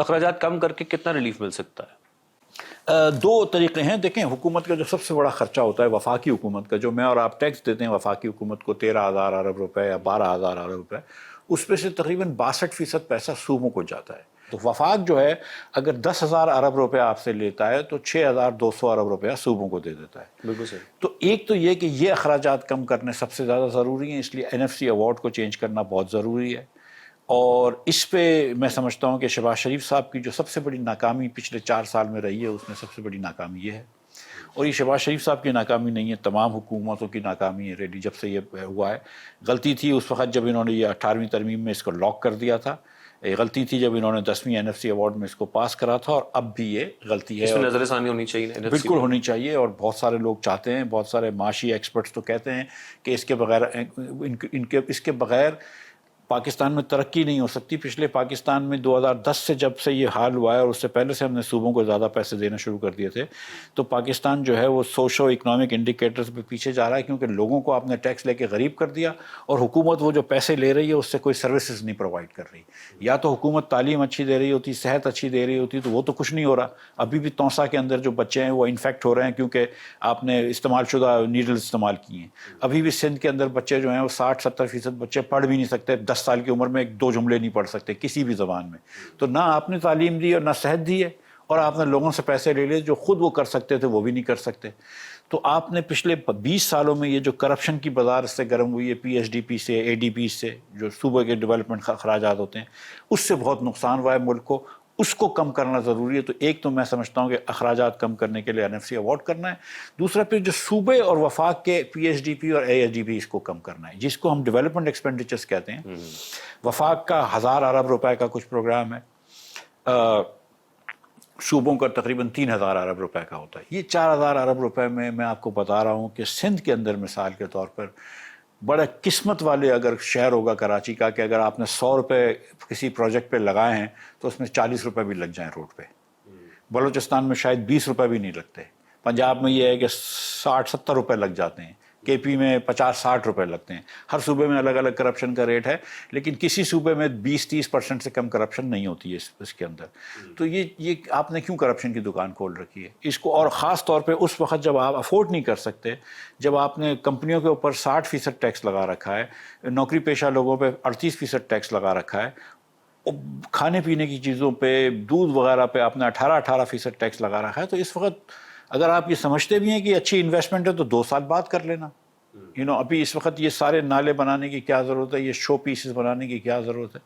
اخراجات کم کر کے کتنا ریلیف مل سکتا ہے؟ دو طریقے ہیں. دیکھیں حکومت کا جو سب سے بڑا خرچہ ہوتا ہے وفاقی حکومت کا، جو میں اور آپ ٹیکس دیتے ہیں وفاقی حکومت کو 13,000 ارب روپے یا 12,000 ارب روپے، اس پہ سے تقریباً 62% پیسہ صوبوں کو جاتا ہے. تو وفاق جو ہے اگر 10,000 ارب روپے آپ سے لیتا ہے تو 6,200 ارب روپیہ صوبوں کو دے دیتا ہے. بالکل صحیح. تو ایک تو یہ کہ یہ اخراجات کم کرنے سب سے زیادہ ضروری ہیں، اس لیے NFC ایوارڈ کو چینج کرنا بہت ضروری ہے. اور اس پہ میں سمجھتا ہوں کہ شہباز شریف صاحب کی جو سب سے بڑی ناکامی پچھلے 4 سال میں رہی ہے، اس میں سب سے بڑی ناکامی یہ ہے. اور یہ شہباز شریف صاحب کی ناکامی نہیں ہے، تمام حکومتوں کی ناکامی ہے ریلی جب سے یہ ہوا ہے. غلطی تھی اس وقت جب انہوں نے یہ 18ویں ترمیم میں اس کو لاک کر دیا تھا، غلطی تھی جب انہوں نے 10ویں NFC ایوارڈ میں اس کو پاس کرا تھا، اور اب بھی یہ غلطی ہے. اس میں نظر ثانی ہونی چاہیے. بالکل ہونی چاہیے، اور بہت سارے لوگ چاہتے ہیں، بہت سارے معاشی ایکسپرٹس تو کہتے ہیں کہ اس کے بغیر پاکستان میں ترقی نہیں ہو سکتی. پچھلے پاکستان میں 2010 سے جب سے یہ حال ہوا ہے، اور اس سے پہلے سے ہم نے صوبوں کو زیادہ پیسے دینا شروع کر دیے تھے، تو پاکستان جو ہے وہ سوشو اکنامک انڈیکیٹرز پہ پیچھے جا رہا ہے، کیونکہ لوگوں کو آپ نے ٹیکس لے کے غریب کر دیا، اور حکومت وہ جو پیسے لے رہی ہے اس سے کوئی سروسز نہیں پرووائڈ کر رہی. یا تو حکومت تعلیم اچھی دے رہی ہوتی، صحت اچھی دے رہی ہوتی، تو وہ تو کچھ نہیں ہو رہا. ابھی بھی توسا کے اندر جو بچے ہیں وہ انفیکٹ ہو رہے ہیں کیونکہ آپ نے استعمال شدہ نیڈل استعمال کی ہیں. ابھی بھی سندھ کے اندر بچے جو ہیں وہ 60-70% بچے پڑھ بھی نہیں سکتے، 10 سال کی عمر میں 2 جملے نہیں پڑھ سکتے کسی بھی زبان میں. تو نہ آپ نے تعلیم دی اور نہ صحت دی ہے، اور آپ نے لوگوں سے پیسے لے لیے جو خود وہ کر سکتے تھے وہ بھی نہیں کر سکتے. تو آپ نے پچھلے 20 سالوں میں یہ جو کرپشن کی بازار سے گرم ہوئی ہے، PSDP سے ADP سے جو صوبے کے ڈیولپمنٹ اخراجات ہوتے ہیں، اس سے بہت نقصان ہوا ہے ملک کو. اس کو کم کرنا ضروری ہے. تو ایک تو میں سمجھتا ہوں کہ اخراجات کم کرنے کے لیے NFC ایوارڈ کرنا ہے. دوسرا پھر جو صوبے اور وفاق کے PSDP اور ASDP اس کو کم کرنا ہے، جس کو ہم ڈیولپمنٹ ایکسپینڈیچرز کہتے ہیں. وفاق کا 1,000 ارب روپے کا کچھ پروگرام ہے، صوبوں کا تقریباً 3,000 ارب روپے کا ہوتا ہے. یہ 4,000 ارب روپے میں آپ کو بتا رہا ہوں کہ سندھ کے اندر مثال کے طور پر بڑا قسمت والے اگر شہر ہوگا کراچی کا، کہ اگر آپ نے 100 روپے کسی پروجیکٹ پہ لگائے ہیں تو اس میں 40 روپے بھی لگ جائیں روڈ پہ. بلوچستان میں شاید 20 روپے بھی نہیں لگتے. پنجاب میں یہ ہے کہ 60-70 روپے لگ جاتے ہیں. KP میں 50-60 روپے لگتے ہیں. ہر صوبے میں الگ الگ کرپشن کا ریٹ ہے، لیکن کسی صوبے میں 20-30% سے کم کرپشن نہیں ہوتی ہے اس کے اندر. تو یہ آپ نے کیوں کرپشن کی دکان کھول رکھی ہے اس کو؟ اور خاص طور پہ اس وقت جب آپ افورڈ نہیں کر سکتے، جب آپ نے کمپنیوں کے اوپر 60% ٹیکس لگا رکھا ہے، نوکری پیشہ لوگوں پہ 38% ٹیکس لگا رکھا ہے، کھانے پینے کی چیزوں پہ، دودھ وغیرہ پہ آپ نے 18% ٹیکس لگا رکھا ہے. تو اس وقت اگر آپ یہ سمجھتے بھی ہیں کہ اچھی انویسٹمنٹ ہے تو 2 سال بعد کر لینا. ابھی اس وقت یہ سارے نالے بنانے کی کیا ضرورت ہے، یہ شو پیسز بنانے کی کیا ضرورت ہے؟